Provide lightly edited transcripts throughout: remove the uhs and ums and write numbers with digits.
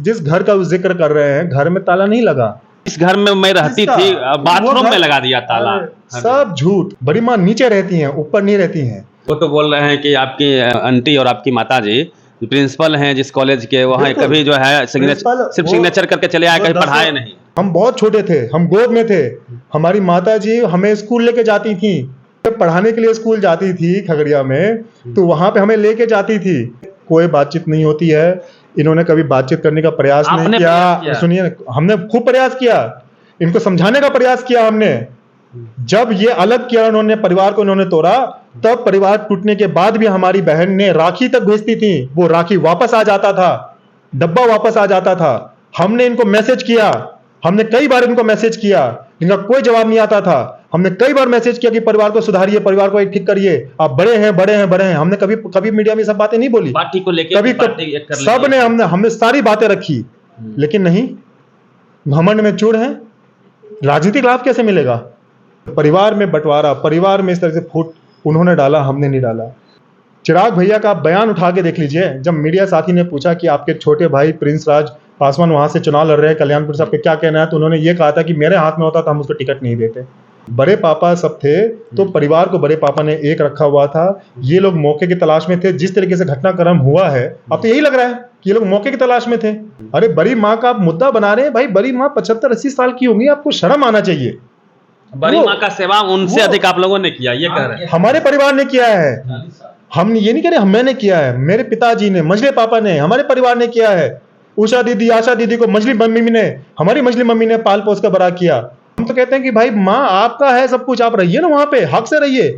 जिस घर का जिक्र कर रहे हैं, घर में ताला नहीं लगा। इस घर में मैं रहती थी, बाथरूम में लगा दिया ताला। सब झूठ। बड़ी माँ नीचे रहती हैं, ऊपर नहीं रहती हैं। वो तो बोल रहे हैं कि आपकी आंटी और आपकी माताजी प्रिंसिपल हैं जिस कॉलेज के, वहाँ कभी जो है सिर्फ सिग्नेचर करके चले आए, कहीं पढ़ाए नहीं। हम बहुत छोटे थे, हम गोद में थे, हमारी माताजी हमें स्कूल लेके जाती थी, पढ़ाने के लिए स्कूल जाती थी खगड़िया में, तो वहां पे हमें लेके जाती थी। कोई बातचीत नहीं होती है। इन्होंने कभी बातचीत करने का प्रयास नहीं किया। सुनिए, हमने खूब प्रयास किया, इनको समझाने का प्रयास किया हमने। जब ये अलग किया उन्होंने, परिवार को इन्होंने तोड़ा, तब परिवार टूटने के बाद भी हमारी बहन ने राखी तक भेजती थी, वो राखी वापस आ जाता था, डब्बा वापस आ जाता था। हमने इनको मैसेज किया, हमने कई बार इनको मैसेज किया, इनका कोई जवाब नहीं आता था। हमने कई बार मैसेज किया कि परिवार को सुधारिए, परिवार को ठीक करिए, आप बड़े हैं बड़े हैं बड़े हैं। हमने कभी मीडिया में सब बातें नहीं बोली, पार्टी को लेकर कभी सब ने हमने सारी बातें रखी, लेकिन नहीं, घमंड में चूर है। राजनीतिक लाभ कैसे मिलेगा? परिवार में बंटवारा, परिवार में इस तरह से फूट उन्होंने डाला, हमने नहीं डाला। चिराग भैया का बयान उठा के देख लीजिए। जब मीडिया साथी ने पूछा कि आपके छोटे भाई प्रिंस राज पासवान वहां से चुनाव लड़ रहे हैं कल्याणपुर से, आपके क्या कहना है, तो उन्होंने ये कहा था कि मेरे हाथ में होता तो हम उसको टिकट नहीं देते। बड़े पापा सब थे तो परिवार को बड़े पापा ने एक रखा हुआ था। ये लोग मौके की तलाश में थे। जिस तरीके से घटनाक्रम हुआ है, अब तो यही लग रहा है कि ये लोग मौके की तलाश में थे। अरे बड़ी माँ का आप मुद्दा बना रहे हैं भाई, बड़ी माँ 75-80 साल की होंगी, आपको शर्म आना चाहिए। बड़ी माँ का सेवा उनसे अधिक आप लोगों ने किया, ये कह रहे हैं। हमारे परिवार ने किया है, हम ये नहीं कह रहे मैंने किया है, मेरे पिताजी ने, मझले पापा ने, हमारे परिवार ने किया है। उषा दीदी, आशा दीदी को मझली मम्मी ने, हमारी मझली मम्मी ने पाल पोस कर बड़ा किया। हम तो कहते हैं कि भाई माँ आपका है सब कुछ, आप रहिए ना वहां पे, हक से रहिए।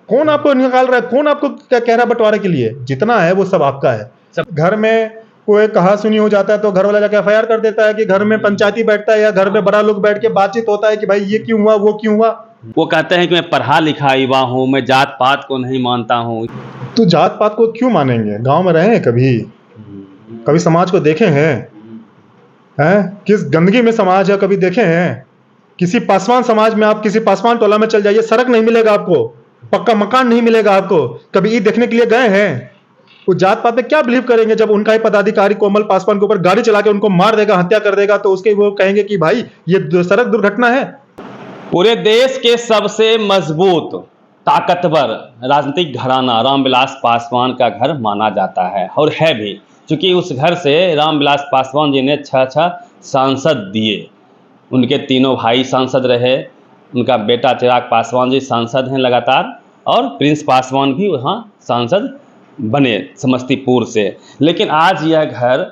कौन आपको निकाल रहा है, कौन आपको कह रहा है बंटवारे के लिए? जितना है वो सब आपका है। घर में कोई कहा सुनी हो जाता है तो घर वाला जाके एफआईआर कर देता है कि घर में पंचायती बैठता है या घर में बड़ा लोग बैठ के बातचीत होता है कि भाई ये क्यों हुआ, वो क्यों हुआ। वो कहते हैं कि मैं पढ़ा लिखा युवा हूँ, मैं जात पात को नहीं मानता हूँ। तो जात पात को क्यों मानेंगे? गांव में रहे हैं कभी समाज को देखे हैं? किस गंदगी में समाज है कभी देखे हैं? किसी पासवान समाज में, आप किसी पासवान टोला में चल जाइए, सड़क नहीं मिलेगा आपको, पक्का मकान नहीं मिलेगा आपको। कभी ईद देखने के लिए गए हैं? वो जात पात में क्या बिलीव करेंगे जब उनका ही पदाधिकारी कोमल पासवान के ऊपर गाड़ी चला के उनको मार देगा, हत्या कर देगा, तो उसके वो कहेंगे कि भाई ये सड़क दुर्घटना है। पूरे देश के सबसे मजबूत ताकतवर राजनीतिक घराना रामविलास पासवान का घर माना जाता है, और है भी, क्योंकि उस घर से रामविलास पासवान जी ने 6 सांसद दिए। उनके तीनों भाई सांसद रहे, उनका बेटा चिराग पासवान जी सांसद हैं लगातार, और प्रिंस पासवान भी वहाँ सांसद बने समस्तीपुर से। लेकिन आज यह घर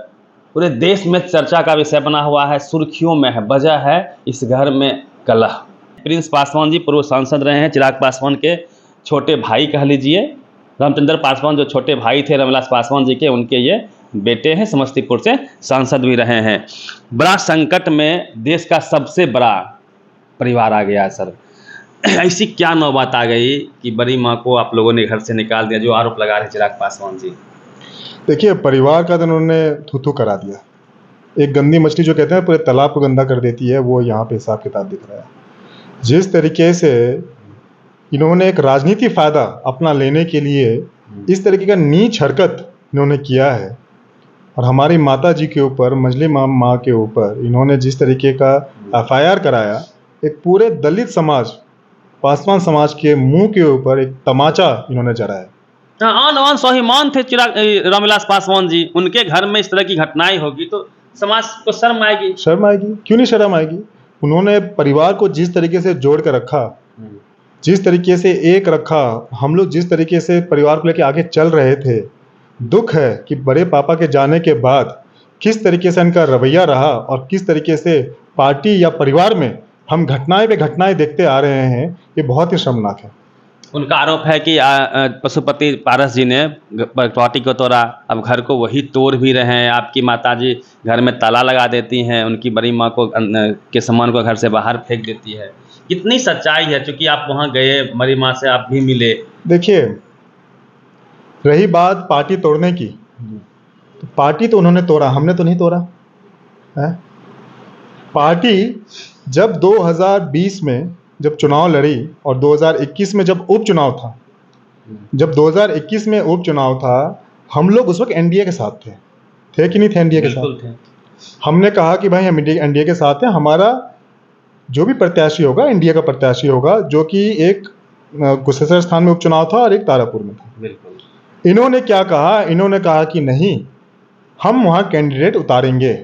पूरे देश में चर्चा का विषय बना हुआ है, सुर्खियों में है। वजह है इस घर में कलह। प्रिंस पासवान जी पूर्व सांसद रहे हैं, चिराग पासवान के छोटे भाई कह लीजिए। रामचंद्र पासवान जो छोटे भाई थे रामविलास पासवान जी के, उनके ये बेटे हैं, समस्तीपुर से सांसद भी रहे हैं। बड़ा संकट में देश का सबसे बड़ा परिवार आ गया सर। ऐसी क्या नौबत आ गई कि बड़ी माँ को आप लोगों ने घर से निकाल दिया, जो आरोप लगा रहे चिराग पासवान जी? देखिए, परिवार का तो उन्होंने थू करा दिया। एक गंदी मछली जो कहते हैं पूरे तालाब को गंदा कर देती है, वो यहाँ पे हिसाब किताब दिख रहा है। जिस तरीके से इन्होंने एक राजनीति फायदा अपना लेने के लिए इस तरीके का नीच हरकत इन्होंने किया है, और हमारी माता जी के ऊपर, मझली माँ के ऊपर इन्होंने जिस तरीके का एफआईआर कराया, एक पूरे दलित समाज, पासवान समाज के मुंह के ऊपर एक तमाचा इन्होंने जड़ा है। आन स्वाभिमान थे चिराग रामविलास पासवान जी, उनके घर में इस तरह की घटनाएं होगी तो समाज को शर्म आएगी। शर्म आएगी, क्यों नहीं शर्म आएगी? उन्होंने परिवार को जिस तरीके से जोड़ कर रखा, जिस तरीके से एक रखा, हम लोग जिस तरीके से परिवार को लेकर आगे चल रहे थे, दुख है कि बड़े पापा के जाने के बाद किस तरीके से इनका रवैया रहा और किस तरीके से पार्टी या परिवार में हम घटनाएं पे घटनाएं देखते आ रहे हैं। ये बहुत ही शर्मनाक है। उनका आरोप है कि पशुपति पारस जी ने पार्टी को तोड़ा, अब घर को वही तोड़ भी रहे हैं। आपकी माताजी घर में ताला लगा देती हैं, उनकी बड़ी माँ को के सामान को घर से बाहर फेंक देती है। कितनी सच्चाई है, क्योंकि आप वहाँ गए, बड़ी माँ से आप भी मिले। देखिए, रही बात पार्टी तोड़ने की, तो पार्टी तो उन्होंने तोड़ा, हमने तो नहीं तोड़ा है। पार्टी जब 2020 में जब चुनाव लड़ी और 2021 में जब उपचुनाव था, जब 2021 में उपचुनाव था, हम लोग उस वक्त एनडीए के साथ थे कि नहीं थे? एनडीए के साथ थे। हमने कहा कि भाई हम एनडीए के साथ हैं, हमारा जो भी प्रत्याशी होगा एनडीए का प्रत्याशी होगा, जो कि एक कुशेश्वर स्थान में उपचुनाव था और एक तारापुर में था। बिल्कुल। इन्होंने क्या कहा, इन्होंने कहा कि नहीं, हम वहाँ कैंडिडेट उतारेंगे।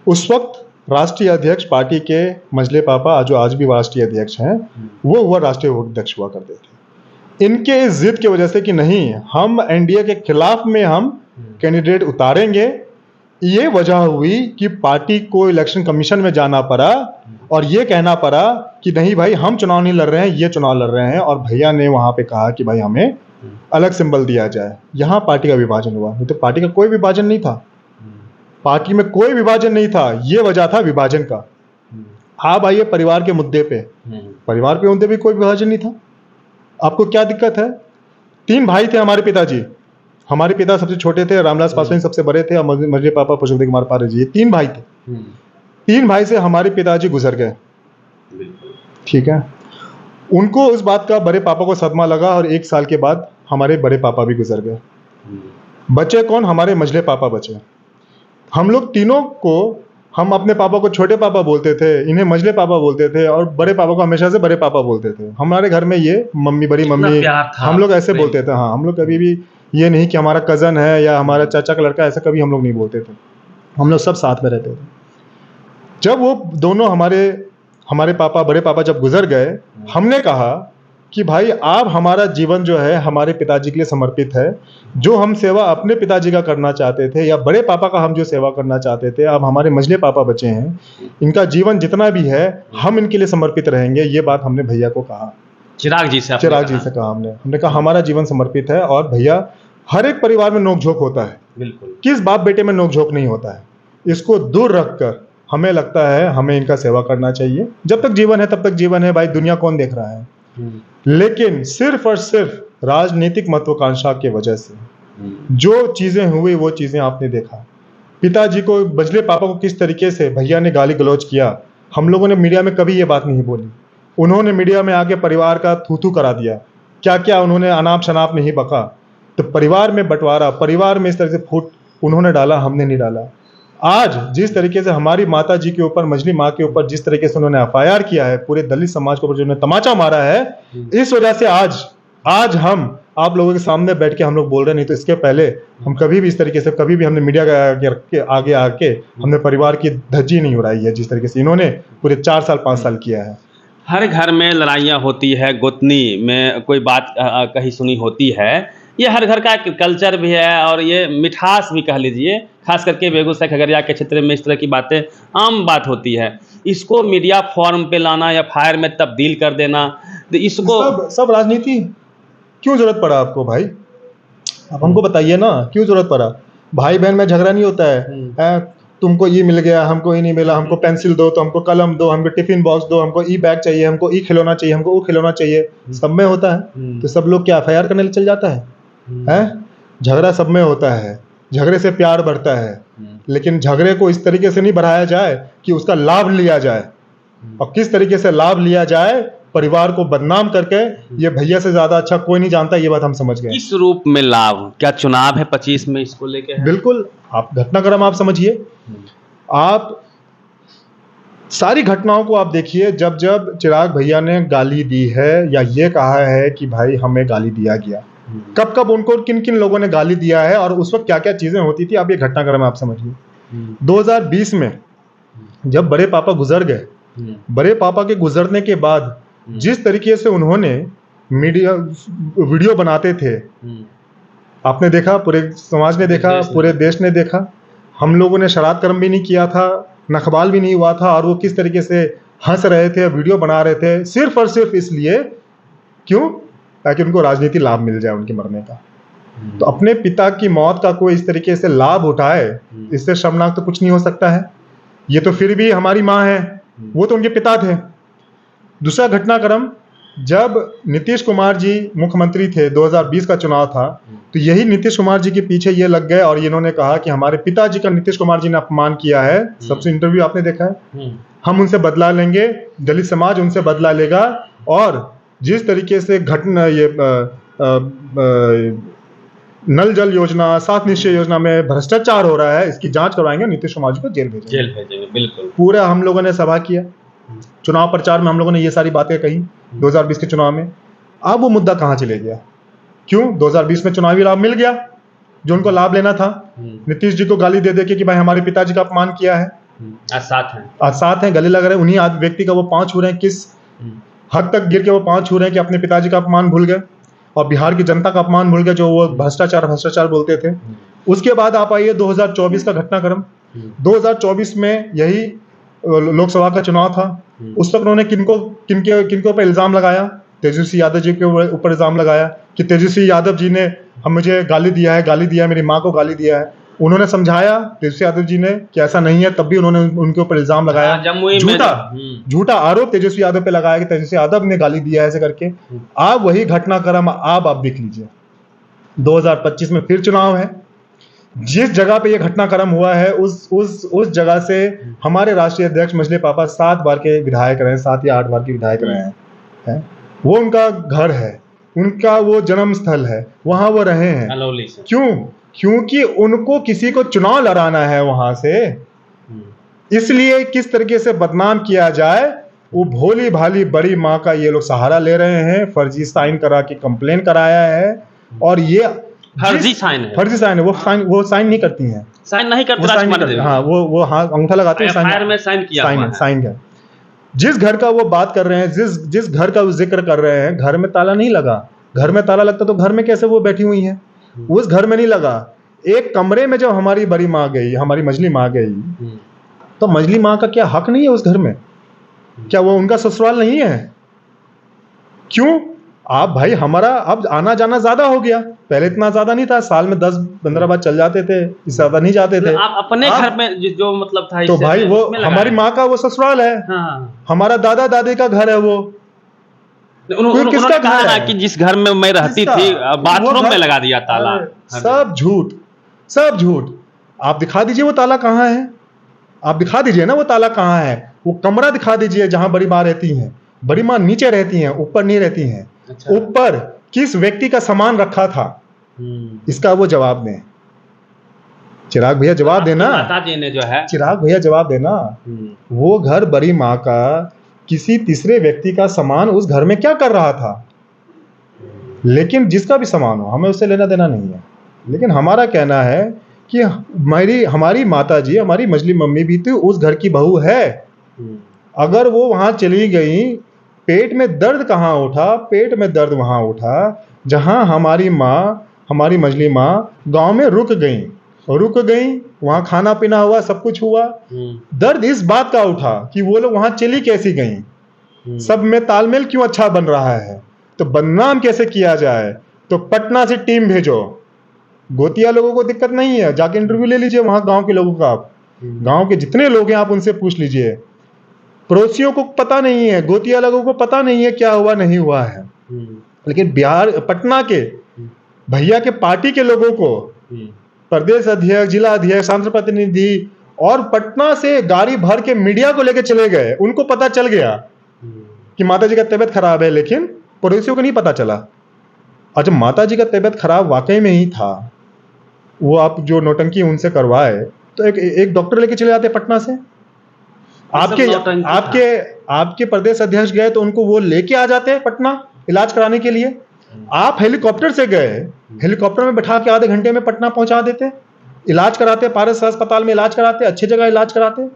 उस वक्त राष्ट्रीय अध्यक्ष पार्टी के मजले पापा, जो आज भी राष्ट्रीय अध्यक्ष हैं, वो हुआ राष्ट्रीय अध्यक्ष हुआ करते थे। इनके इस जिद की वजह से कि नहीं, हम एनडीए के खिलाफ में हम कैंडिडेट उतारेंगे, ये वजह हुई कि पार्टी को इलेक्शन कमीशन में जाना पड़ा और ये कहना पड़ा कि नहीं भाई, हम चुनाव नहीं लड़ रहे हैं, ये चुनाव लड़ रहे हैं। और भैया ने वहां पे कहा कि भाई हमें अलग सिंबल दिया जाए। यहाँ पार्टी का विभाजन हुआ, नहीं तो पार्टी का कोई विभाजन नहीं था। पार्टी में कोई विभाजन नहीं था, ये वजह था विभाजन का। आप आइए परिवार के मुद्दे पे, परिवार के मुद्दे पे कोई विभाजन नहीं था। आपको क्या दिक्कत है? 3 भाई थे हमारे पिताजी। हमारे पिता सबसे छोटे थे, रामविलास पासवान सबसे बड़े थे, और मजले पापा पशुपति कुमार पारस जी, ये 3 भाई थे। 3 भाई से हमारे पिताजी गुजर गए, ठीक है। उनको उस बात का बड़े पापा को सदमा लगा और 1 साल के बाद हमारे बड़े पापा भी गुजर गए। बचे कौन? हमारे मजले पापा बचे। हम लोग तीनों को, हम अपने पापा को छोटे पापा बोलते थे, इन्हें मजले पापा बोलते थे, और बड़े पापा को हमेशा से बड़े पापा बोलते थे। हमारे घर में ये मम्मी, बड़ी मम्मी, हम लोग ऐसे बोलते थे। हाँ, हम लोग कभी भी ये नहीं कि हमारा कज़न है या हमारा चाचा का लड़का, ऐसा कभी हम लोग नहीं बोलते थे। हम लोग सब साथ में रहते थे। जब वो दोनों हमारे पापा, बड़े पापा जब गुजर गए, हमने कहा कि भाई आप, हमारा जीवन जो है हमारे पिताजी के लिए समर्पित है। जो हम सेवा अपने पिताजी का करना चाहते थे, या बड़े पापा का हम जो सेवा करना चाहते थे, अब हमारे मजले पापा बचे हैं, इनका जीवन जितना भी है हम इनके लिए समर्पित रहेंगे। ये बात हमने भैया को कहा, चिराग जी से कहा। हमने कहा हमारा जीवन समर्पित है। और भैया, हर एक परिवार में नोकझोंक होता है, बिल्कुल, किस बाप बेटे में नोकझोंक नहीं होता है। इसको दूर रखकर हमें लगता है हमें इनका सेवा करना चाहिए। जब तक जीवन है तब तक जीवन है भाई, दुनिया कौन देख रहा है। लेकिन सिर्फ और सिर्फ राजनीतिक महत्वाकांक्षा की वजह से जो चीजें हुई, वो चीजें आपने देखा। पिताजी को, मजले पापा को किस तरीके से भैया ने गाली गलौज किया, हम लोगों ने मीडिया में कभी ये बात नहीं बोली। उन्होंने मीडिया में आके परिवार का थू करा दिया, क्या क्या उन्होंने अनाप शनाप नहीं बका। तो परिवार में बंटवारा, परिवार में इस तरह से फूट उन्होंने डाला, हमने नहीं डाला। आज जिस तरीके से हमारी माता जी के ऊपर, मजली माँ के ऊपर जिस तरीके से उन्होंने एफआईआर किया है, पूरे दलित समाज के ऊपर जो उन्होंने तमाचा मारा है, इस वजह से आज हम आप लोगों के सामने बैठ के हम लोग बोल रहे। नहीं तो इसके पहले हम कभी भी इस तरीके से, कभी भी हमने मीडिया के आगे आके हमने परिवार की धज्जी नहीं उड़ाई है, जिस तरीके से इन्होंने पूरे 4 साल 5 साल किया है। हर घर में लड़ाइयाँ होती है, गोतनी में कोई बात कहीं सुनी होती है। ये हर घर का एक कल्चर भी है, और ये मिठास भी कह लीजिए। खास करके बेगूसराय खगड़िया के क्षेत्र में इस तरह की बातें आम बात होती है। इसको मीडिया फॉर्म पे लाना या फायर में तब्दील कर देना, तो इसको सब राजनीति क्यों जरूरत पड़ा आपको भाई? आप हमको बताइए ना, क्यों जरूरत पड़ा? भाई बहन में झगड़ा नहीं होता है, तुमको ये मिल गया, हमको ये नहीं मिला, हमको पेंसिल दो तो हमको कलम दो, हमको टिफिन बॉक्स दो, हमको ई बैग चाहिए, हमको ई खिलौना चाहिए, हमको वो खिलौना चाहिए। सब में होता है। तो सब लोग क्या एफआईआर करने चल जाता है? झगड़ा सब में होता है, झगड़े से प्यार बढ़ता है, लेकिन झगड़े को इस तरीके से नहीं बढ़ाया जाए कि उसका लाभ लिया जाए। और किस तरीके से लाभ लिया जाए, परिवार को बदनाम करके, ये भैया से ज्यादा अच्छा कोई नहीं जानता। ये बात हम समझ गए। इस रूप में लाभ क्या चुनाव है 25 में, इसको लेके? बिल्कुल, आप घटनाक्रम आप समझिए। आप सारी घटनाओं को आप देखिए। जब जब चिराग भैया ने गाली दी है या ये कहा है कि भाई हमें गाली दिया गया, कब कब उनको किन किन लोगों ने गाली दिया है और उस वक्त क्या क्या चीजें होती थी, आप ये घटनाक्रम आप समझिए। 2020 में जब बड़े पापा गुजर गए, बड़े पापा के गुजरने के बाद जिस तरीके से उन्होंने मीडिया वीडियो बनाते थे, आपने देखा, पूरे समाज ने देखा, पूरे देश ने देखा। हम लोगों ने शरारत कर्म भी नहीं किया था, नखबाल भी नहीं हुआ था, और वो किस तरीके से हंस रहे थे, वीडियो बना रहे थे, सिर्फ और सिर्फ इसलिए, क्यों? ताकि उनको राजनीति लाभ मिल जाए उनके मरने का। तो अपने पिता की मौत का कोई इस तरीके से लाभ उठाए, इससे शर्मनाक तो कुछ नहीं हो सकता है। ये तो फिर भी हमारी माँ है, वो तो उनके पिता थे। दूसरा घटनाक्रम, जब नीतीश कुमार जी मुख्यमंत्री थे, 2020 का चुनाव था, तो यही नीतीश कुमार जी के पीछे ये लग गए और इन्होंने कहा कि हमारे पिताजी का नीतीश कुमार जी ने अपमान किया है। सबसे इंटरव्यू आपने देखा है, हम उनसे बदला लेंगे, दलित समाज उनसे बदला लेगा। और जिस तरीके से घटना, ये नल जल योजना, 7 निश्चय योजना में भ्रष्टाचार हो रहा है, इसकी जांच करवाएंगे, नीतीश कुमार जी को जेल भेजेंगे। बिल्कुल। पूरा हम लोगों ने सभा किया, चुनाव प्रचार में हम लोगों ने ये सारी बातें कही 2020 के चुनाव में। अब वो मुद्दा कहाँ चले गया? क्यों? 2020 में चुनावी लाभ मिल गया जो उनको लाभ लेना था। नीतीश जी को गाली दे दे के कि भाई हमारे पिताजी का अपमान किया है, आज साथ हैं, गले लग रहे हैं, उन्हीं व्यक्ति का वो पांव छू रहे हैं, किस हद तक गिर के वो पांव छू रहे हैं कि अपने पिताजी का अपमान भूल गए और बिहार की जनता का अपमान भूल गए जो वो भ्रष्टाचार बोलते थे। उसके बाद आप आइए 2024 का घटनाक्रम। 2024 में यही लोकसभा का चुनाव था। उस वक्त उन्होंने किनके ऊपर इल्जाम लगाया? तेजस्वी यादव जी के ऊपर इल्जाम लगाया कि तेजस्वी यादव जी ने मुझे गाली दिया है, मेरी माँ को गाली दिया है। उन्होंने समझाया तेजस्वी यादव जी ने कि ऐसा नहीं है, तब भी उन्होंने उनके ऊपर इल्जाम लगाया, झूठा आरोप तेजस्वी यादव पे लगाया कि तेजस्वी यादव ने गाली दिया है ऐसे करके। आप वही घटनाक्रम आप देख लीजिए, 2025 में फिर चुनाव है। जिस जगह पे ये घटनाक्रम हुआ है उस जगह से हमारे राष्ट्रीय अध्यक्ष मजले पापा 7 बार के विधायक रहे हैं, 7 या 8 बार के विधायक रहे हैं। वो उनका घर है, उनका वो जन्म स्थल है, वहां वो रहे हैं। क्यों? क्योंकि उनको किसी को चुनाव लड़ाना है वहां से, इसलिए किस तरीके से बदनाम किया जाए वो भोली भाली बड़ी माँ का ये लोग सहारा ले रहे हैं। फर्जी साइन करा के कंप्लेन कराया है और ये फर्जी साइन है, वो साइन नहीं करती हैं, हाँ वो हाँ अंगूठा लगाते हैं, साइन है। जिस घर का वो बात कर रहे हैं, जिस घर का वो जिक्र कर रहे हैं, घर में ताला नहीं लगा। घर में ताला लगता तो घर में कैसे वो बैठी हुई हैं? उस घर में नहीं लगा। एक कमरे में जब हमारी बड़ी माँ गई, हमारी मजली माँ गई, तो मजली माँ का क्या हक नहीं है उस घर में? क्या वो उनका ससुराल नहीं है? क्यों? आप भाई हमारा अब आना जाना ज्यादा हो गया, पहले इतना ज्यादा नहीं था, साल में 10-15 बार चल जाते थे, इससे ज्यादा नहीं जाते थे। आप अपने घर में जो मतलब था, तो भाई वो हमारी माँ का वो ससुराल है, हमारा दादा दादी का घर है वो। किसका घर है कि जिस घर में मैं रहती थी बाथरूम में लगा दिया ताला? सब झूठ, सब झूठ। आप दिखा दीजिए वो ताला कहाँ है, आप दिखा दीजिए ना वो ताला कहाँ है। वो कमरा दिखा दीजिए जहां बड़ी माँ रहती हैं। बड़ी माँ नीचे रहती हैं, ऊपर नहीं रहती हैं। अच्छा। ऊपर किस व्यक्ति का सामान रखा था, इसका वो जवाब दें। चिराग भैया जवाब देना, जो है चिराग भैया जवाब देना। वो घर बड़ी माँ का किसी तीसरे व्यक्ति का सामान उस घर में क्या कर रहा था? लेकिन जिसका भी सामान हो हमें उससे लेना देना नहीं है। लेकिन हमारा कहना है कि हमारी माता जी, हमारी मजली मम्मी भी तो उस घर की बहू है। अगर वो वहां चली गई, पेट में दर्द कहाँ उठा? पेट में दर्द वहां उठा जहां हमारी माँ, हमारी मजली माँ गांव में रुक गई, वहां खाना पीना हुआ, सब कुछ हुआ। दर्द इस बात का उठा कि वो लोग वहां चली कैसी गई, सब में तालमेल क्यों अच्छा बन रहा है, तो बदनाम कैसे किया जाए। तो पटना से टीम भेजो। गोतिया लोगों को दिक्कत नहीं है, जाके इंटरव्यू ले लीजिए वहां गांव के लोगों का। आप गांव के जितने लोग हैं आप उनसे पूछ लीजिए। पड़ोसियों को पता नहीं है, गोतिया लोगों को पता नहीं है क्या हुआ नहीं हुआ है। लेकिन बिहार पटना के भैया के पार्टी के लोगों को, प्रदेश अध्यक्ष, जिला अध्यक्ष, सांसद प्रतिनिधि और पटना से गाड़ी भर के मीडिया को लेकर चले गए। उनको पता चल गया कि माता जी का तबीयत खराब है, लेकिन पड़ोसियों को नहीं पता चला। और जब माता जी का तबीयत खराब वाकई में ही था, वो आप जो नौटंकी उनसे करवाए, तो एक डॉक्टर लेके चले जाते पटना से। आपके प्रदेश अध्यक्ष गए तो उनको वो लेके आ जाते पटना इलाज कराने के लिए। आप हेलीकॉप्टर से गए, हेलीकॉप्टर में बैठा के आधे घंटे में पटना पहुंचा देते, इलाज कराते, पारस अस्पताल में इलाज कराते, अच्छी जगह इलाज कराते।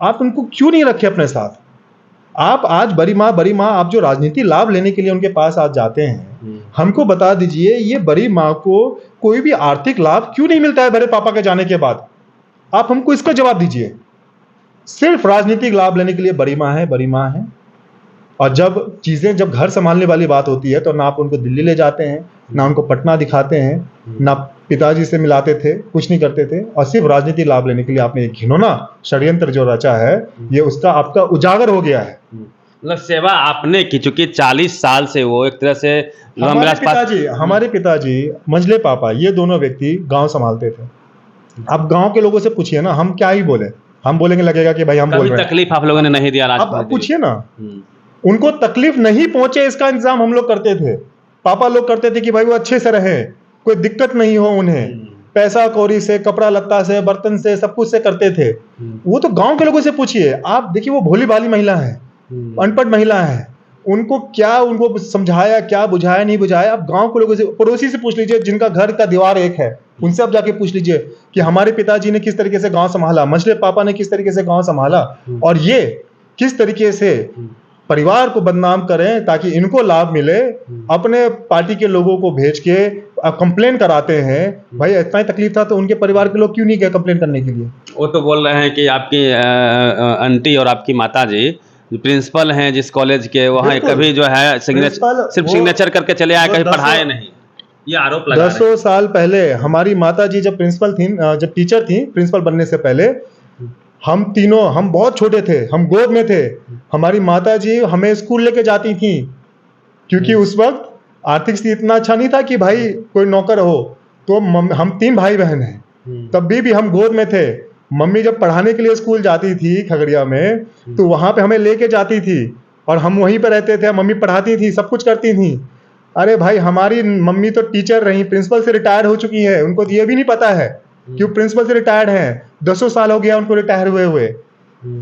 आप उनको क्यों नहीं रखे अपने साथ? आप आज बड़ी माँ आप जो राजनीति लाभ लेने के लिए उनके पास आज जाते हैं, हमको बता दीजिए ये बड़ी माँ को कोई भी आर्थिक लाभ क्यों नहीं मिलता है बड़े पापा के जाने के बाद? आप हमको इसका जवाब दीजिए। सिर्फ राजनीतिक लाभ लेने के लिए बड़ी माँ है। और जब घर संभालने वाली बात होती है तो ना आप उनको दिल्ली ले जाते हैं, ना उनको पटना दिखाते हैं, ना पिताजी से मिलाते थे, कुछ नहीं करते थे। और सिर्फ राजनीतिक लाभ लेने के लिए आपने एक घिनौना षड्यंत्र जो रचा है, ये उसका आपका उजागर हो गया है। मतलब सेवा आपने की, चूंकि 40 साल से वो एक तरह से हमारे पिताजी मजले पापा, ये दोनों व्यक्ति गांव संभालते थे। आप गांव के लोगों से पूछिए ना, हम क्या ही बोले, हम बोलेंगे लगेगा कि भाई हम बोल रहे हैं। तकलीफ आप लोगों ने नहीं दिया, आप पूछिए ना, उनको तकलीफ नहीं पहुंचे इसका इंतजाम हम लोग करते थे। पापा लोग करते थे कि भाई वो अच्छे से रहे, कोई दिक्कत नहीं हो उन्हें, पैसा कौड़ी से, कपड़ा लत्ता से, बर्तन से, सब कुछ से करते थे। वो तो गांव के लोगों से पूछिए आप, देखिए वो भोली भाली महिला है, अनपढ़ महिला है, उनको समझाया, क्या बुझाया नहीं बुझाया। आप गांव के लोगों से, पड़ोसी से पूछ लीजिए जिनका घर का दीवार एक है, उनसे आप जाके पूछ लीजिए कि हमारे पिताजी ने किस तरीके से गांव संभाला, मछले पापा ने किस तरीके से गांव संभाला, और ये किस तरीके से परिवार को बदनाम करें ताकि इनको लाभ मिले, अपने पार्टी के लोगों को भेज के कंप्लेन कराते हैं। भाई इतना ही तकलीफ था तो उनके परिवार के लोग क्यों नहीं गए कंप्लेन करने के लिए? वो तो बोल रहे हैं कि आपकी आंटी और आपकी माताजी प्रिंसिपल हैं जिस कॉलेज के, वहाँ बिल्कुल। कभी जो है प्रिंसिपल सिर्फ वो- सिग्नेचर करके चले आए, वो कहीं 10 पढ़ाए नहीं, ये आरोप लगा रहे हैं। 10 साल पहले हमारी माता जी जब प्रिंसिपल थी, जब टीचर थी, प्रिंसिपल बनने से पहले हम तीनों, हम बहुत छोटे थे, हम गोद में थे, हमारी माता जी हमें स्कूल लेके जाती थी, क्योंकि उस वक्त आर्थिक स्थिति इतना अच्छा नहीं था कि भाई कोई नौकर हो। तो हम 3 भाई बहन हैं, तब भी हम गोद में थे। मम्मी जब पढ़ाने के लिए स्कूल जाती थी खगड़िया में, तो वहां पे हमें लेके जाती थी और हम वहीं पे रहते थे। मम्मी पढ़ाती थी, सब कुछ करती थी। अरे भाई हमारी मम्मी तो टीचर रही, प्रिंसिपल से रिटायर हो चुकी है, उनको ये भी नहीं पता है कि वो प्रिंसिपल से रिटायर्ड हैं, 10 साल हो गया उनको रिटायर हुए।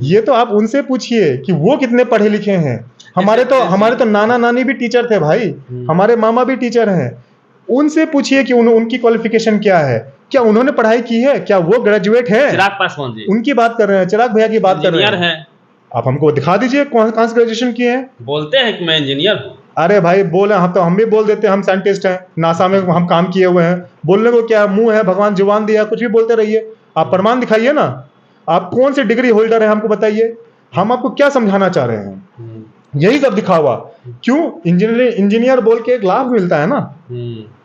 ये तो आप उनसे पूछिए कि वो कितने पढ़े लिखे हैं। हमारे तो नाना नानी भी टीचर थे भाई, हमारे मामा भी टीचर हैं। उनसे पूछिए कि उनकी क्वालिफिकेशन क्या है, क्या उन्होंने पढ़ाई की है, क्या वो ग्रेजुएट है? चिराग पासवान जी उनकी बात कर रहे हैं, चिराग भैया की बात कर रहे इंजीनियर हैं। हैं, आप हमको दिखा दीजिए कहाँ से ग्रेजुएशन किए हैं। बोलते हैं कि मैं इंजीनियर हूँ। अरे भाई बोले, हम भी बोल देते हैं हम साइंटिस्ट हैं, नासा में हम काम किए हुए हैं। बोलने को क्या मुंह है, भगवान जुबान दिया, कुछ भी बोलते रहिए। आप प्रमाण दिखाइए ना, आप कौन से डिग्री होल्डर हैं हमको बताइए। हम आपको क्या समझाना चाह रहे हैं? यही सब दिखावा। क्यों? इंजीनियर बोल के एक लाभ मिलता है ना,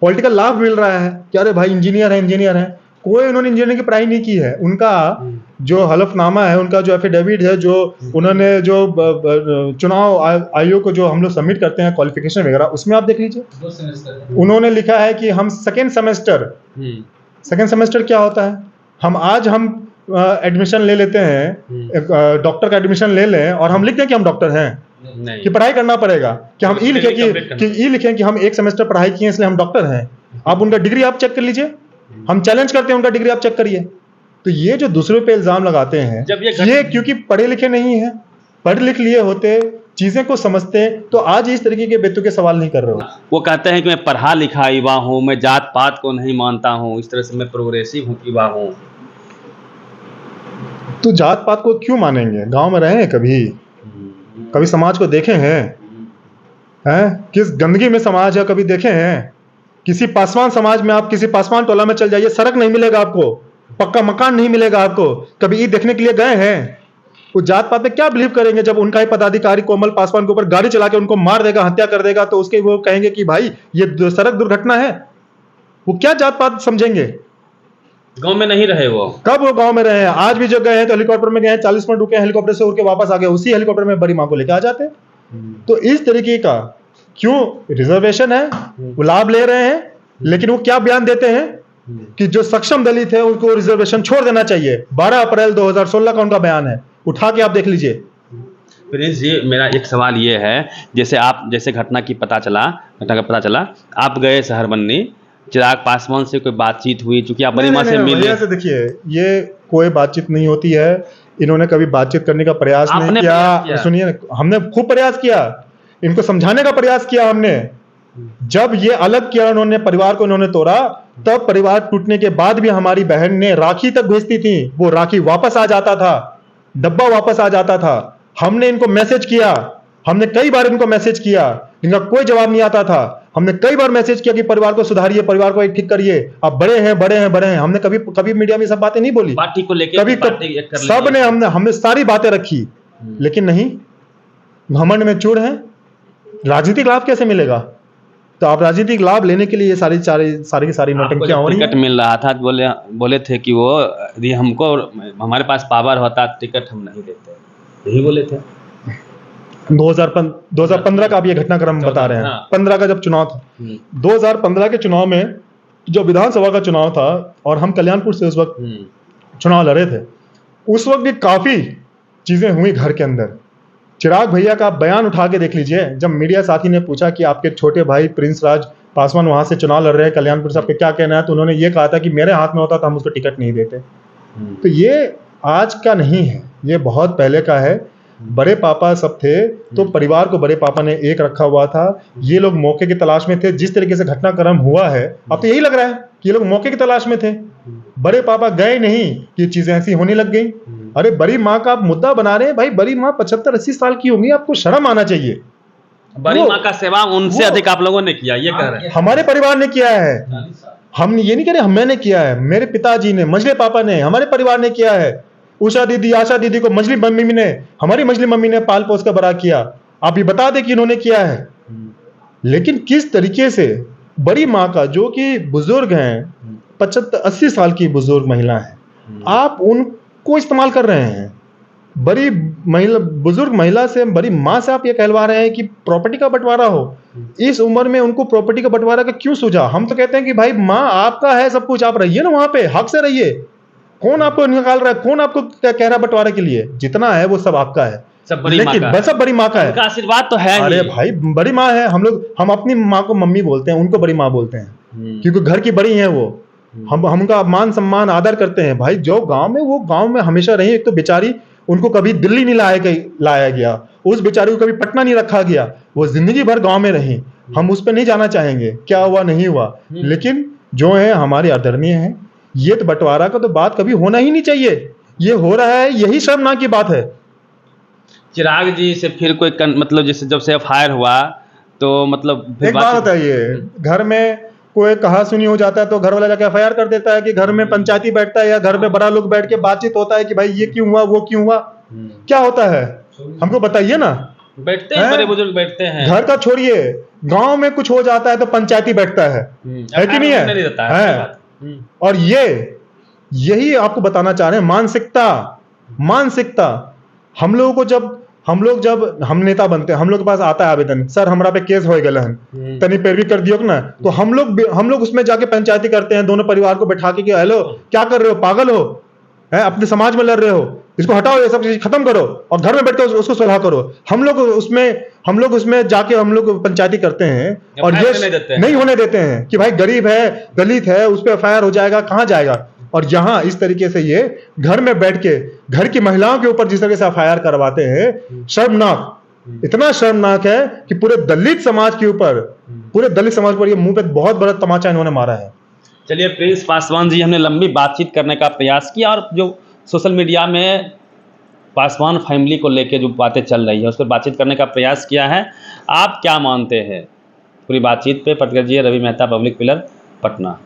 पॉलिटिकल लाभ मिल रहा है कि अरे भाई इंजीनियर है। कोई उन्होंने इंजीनियरिंग की पढ़ाई नहीं की है। उनका जो हलफनामा है, उनका जो एफिडेविट है, जो उन्होंने जो चुनाव आयोग को जो हम लोग सबमिट करते हैं क्वालिफिकेशन वगैरह, उसमें आप देख लीजिए उन्होंने लिखा है कि हम सेकेंड सेमेस्टर क्या होता है? हम एडमिशन ले लेते हैं, डॉक्टर का एडमिशन ले लें और हम लिख दें कि हम डॉक्टर हैं, नहीं, कि पढ़ाई करना पड़ेगा, कि हम ई लिखें कि हम 1 सेमेस्टर पढ़ाई किए इसलिए हम डॉक्टर हैं। आप उनका डिग्री आप चेक कर लीजिए, हम चैलेंज करते हैं उनका डिग्री आप चेक करिए। तो ये जो दूसरों पे इल्जाम लगाते हैं, जब ये क्योंकि पढ़े लिखे नहीं है। पढ़ लिख लिए होते, चीजें को समझते, तो आज इस तरीके के बेतुके सवाल नहीं कर रहे हो। वो कहते हैं कि मैं पढ़ा लिखा युवा हूँ, मैं जात पात को नहीं मानता हूँ, इस तरह से मैं प्रोग्रेसिव युवा हूँ। तो जात पात को क्यों मानेंगे? गांव में रहे हैं कभी समाज को देखे हैं किस गंदगी में समाज है, कभी देखे हैं? किसी पासवान समाज में, आप किसी पासवान टोला में चल जाइए, सड़क नहीं मिलेगा आपको, पक्का मकान नहीं मिलेगा आपको। कभी ईद देखने के लिए गए हैं? वो जात पात पे क्या बिलीव करेंगे जब उनका ही पदाधिकारी कोमल पासवान के ऊपर गाड़ी चला के उनको मार देगा, हत्या कर देगा, तो उसके वो कहेंगे कि भाई ये सड़क दुर्घटना है। वो क्या जात पात समझेंगे? गांव में नहीं रहे वो, कब वो गांव में रहे हैं? आज भी जो गए हैं तो हेलीकॉप्टर में गए हैं, 40 मिनट रुके, हेलीकॉप्टर से उड़ के वापस आ गए, उसी हेलीकॉप्टर में बड़ी माँ को लेकर आ जाते। तो इस तरीके का क्यों रिजर्वेशन है, वो लाभ ले रहे हैं, लेकिन वो क्या बयान देते हैं कि जो सक्षम दलित है उनको रिजर्वेशन छोड़ देना चाहिए। 12 अप्रैल 2016 का उनका बयान है, उठा के आप देख लीजिए। प्रिंस जी, मेरा एक सवाल ये है, जैसे घटना का पता चला, आप गए शहर बनने, चिराग पासवान से कोई बातचीत हुई? चूंकि आप बड़ी माँ से मिले। से देखिए, ये कोई बातचीत नहीं होती है। इन्होंने कभी बातचीत करने का प्रयास नहीं किया। सुनिए, हमने खूब प्रयास किया, इनको समझाने का प्रयास किया हमने। जब ये अलग किया उन्होंने, परिवार को इन्होंने तोड़ा, तब परिवार टूटने के बाद भी हमारी बहन ने राखी तक भेजती थी, वो राखी वापस आ जाता था, डब्बा वापस आ जाता था। हमने इनको मैसेज किया, हमने कई बार इनको मैसेज किया, इनका कोई जवाब नहीं आता था। हमने कई बार मैसेज किया कि परिवार को सुधारिए, परिवार को एक ठीक करिए, आप बड़े हैं। हमने कभी मीडिया में सब बातें नहीं बोली, पार्टी को लेकर कभी सब ने हमने सारी बातें रखी, लेकिन नहीं, घमंड में चूर है। राजनीतिक लाभ कैसे मिलेगा? तो आप राजनीतिक लाभ लेने के लिए ये सारी की सारी नौटंकियां हो रही हैं। टिकट मिल रहा था, बोले थे कि वो यदि हमको हमारे पास पावर होता टिकट हम नहीं देते, यही बोले थे। 2015 का आप ये घटनाक्रम बता रहे हैं। हाँ। 15 का जब चुनाव था, 2015 के चुनाव में जो विधानसभा का चुनाव था, और हम कल्याणपुर से उस वक्त चुनाव लड़े थे, उस वक्त भी काफी चीजें हुई घर के अंदर। चिराग भैया का बयान उठा के देख लीजिए, जब मीडिया साथी ने पूछा कि आपके छोटे भाई प्रिंस राज पासवान वहां से चुनाव लड़ रहे हैं, कल्याणपुर साहब पे क्या कहना है, तो उन्होंने ये कहा था कि मेरे हाथ में होता तो हम उसको टिकट नहीं देते। तो ये आज का नहीं है, ये बहुत पहले का है। बड़े पापा सब थे तो परिवार को बड़े पापा ने एक रखा हुआ था। ये लोग मौके की तलाश में थे। जिस तरीके से घटनाक्रम हुआ है, अब तो यही लग रहा है कि ये लोग मौके की तलाश में थे। बड़े पापा गए नहीं कि चीजें ऐसी होने लग गई। अरे बड़ी माँ का आप मुद्दा बना रहे हैं भाई, बड़ी माँ 75-80 साल की होंगी, आपको शर्म आना चाहिए। बड़ी माँ का सेवा उनसे अधिक आप लोगों ने किया, ये कह रहे हैं। हमारे परिवार ने किया है, हम ये नहीं कह रहे मैंने किया है, मेरे पिताजी ने, मंझले पापा ने, हमारे परिवार ने किया है। उषा दीदी, आशा दीदी को मंझली मम्मी ने, हमारी मंझली मम्मी ने पाल पोस कर बड़ा किया। आप ये बता दें कि इन्होंने किया है। लेकिन किस तरीके से बड़ी माँ का, जो कि बुजुर्ग हैं, 75-80 साल की बुजुर्ग महिला है, आप उनको इस्तेमाल कर रहे हैं। बड़ी महिला, बुजुर्ग महिला से, बड़ी माँ से आप ये कहलवा रहे हैं कि प्रॉपर्टी का बंटवारा हो। इस उम्र में उनको प्रॉपर्टी का बंटवारा का क्यों सूझा? हम तो कहते हैं कि भाई माँ आपका है सब कुछ, आप रहिए ना वहां पे, हक से रहिए। कौन आपको निकाल रहा है? कौन आपको कह रहा है बंटवारे के लिए? जितना है वो सब आपका है, सब बड़ी माँ का है। सब बड़ी माँ का है। उनका आशीर्वाद तो है। अरे भाई बड़ी माँ है। हम अपनी माँ को मम्मी बोलते हैं, उनको बड़ी माँ बोलते हैं, क्योंकि घर की बड़ी है वो। हम उनका मान सम्मान आदर करते हैं। भाई जो गांव में, वो गांव में हमेशा रही। एक तो बेचारी, उनको कभी दिल्ली नहीं लाया गया, उस बेचारी को कभी पटना नहीं रखा गया, वो जिंदगी भर गांव में रही। हम उस पर नहीं जाना चाहेंगे क्या हुआ नहीं हुआ, लेकिन जो है हमारे आदरणीय है। ये तो बंटवारा का तो बात कभी होना ही नहीं चाहिए। ये हो रहा है, यही शर्मनाक की बात है। चिराग जी से फिर कोई मतलब जैसे जब से एफआईआर हुआ तो मतलब एक बात बताइए, घर में कोई कहा सुनी हो जाता है तो घर वाला जाके एफआईआर कर देता है कि घर में पंचायती बैठता है या घर में बड़ा लोग बैठ के बातचीत होता है कि भाई ये क्यों हुआ, वो क्यों हुआ, क्या होता है हमको बताइए ना। बैठते हैं, बड़े बुजुर्ग बैठते हैं। घर का छोड़िए, गांव में कुछ हो जाता है तो पंचायती बैठता है कि नहीं है? और यही आपको बताना चाह रहे हैं, मानसिकता। हम लोग जब नेता बनते हैं, हम लोग के पास आता है आवेदन, सर हमारा पे केस हो गया है, तनी पैरवी कर दियो ना, तो हम लोग उसमें जाके पंचायती करते हैं, दोनों परिवार को बैठा के, हेलो क्या कर रहे हो, पागल हो, है अपने समाज में लड़ रहे हो, इसको हटाओ, ये सब चीज खत्म करो, और घर में बैठ के उसको सुलह करो। हम लोग उसमें जाके हम लोग पंचायती करते हैं और ये नहीं होने देते हैं कि भाई गरीब है, दलित है, उस पर एफआईआर हो जाएगा, कहां जाएगा। और यहाँ इस तरीके से ये घर में बैठ के घर की महिलाओं के ऊपर जिस तरह से एफआईआर करवाते हैं, शर्मनाक, इतना शर्मनाक है कि पूरे दलित समाज पर ये मुंह पे बहुत बड़ा तमाचा इन्होंने मारा है। चलिए प्रिंस पासवान जी, हमने लंबी बातचीत करने का प्रयास किया और जो सोशल मीडिया में पासवान फैमिली को लेके जो बातें चल रही है उस पर बातचीत करने का प्रयास किया है। आप क्या मानते हैं? पूरी बातचीत पे प्रतिक्रिया रवि मेहता, पब्लिक पिलर, पटना।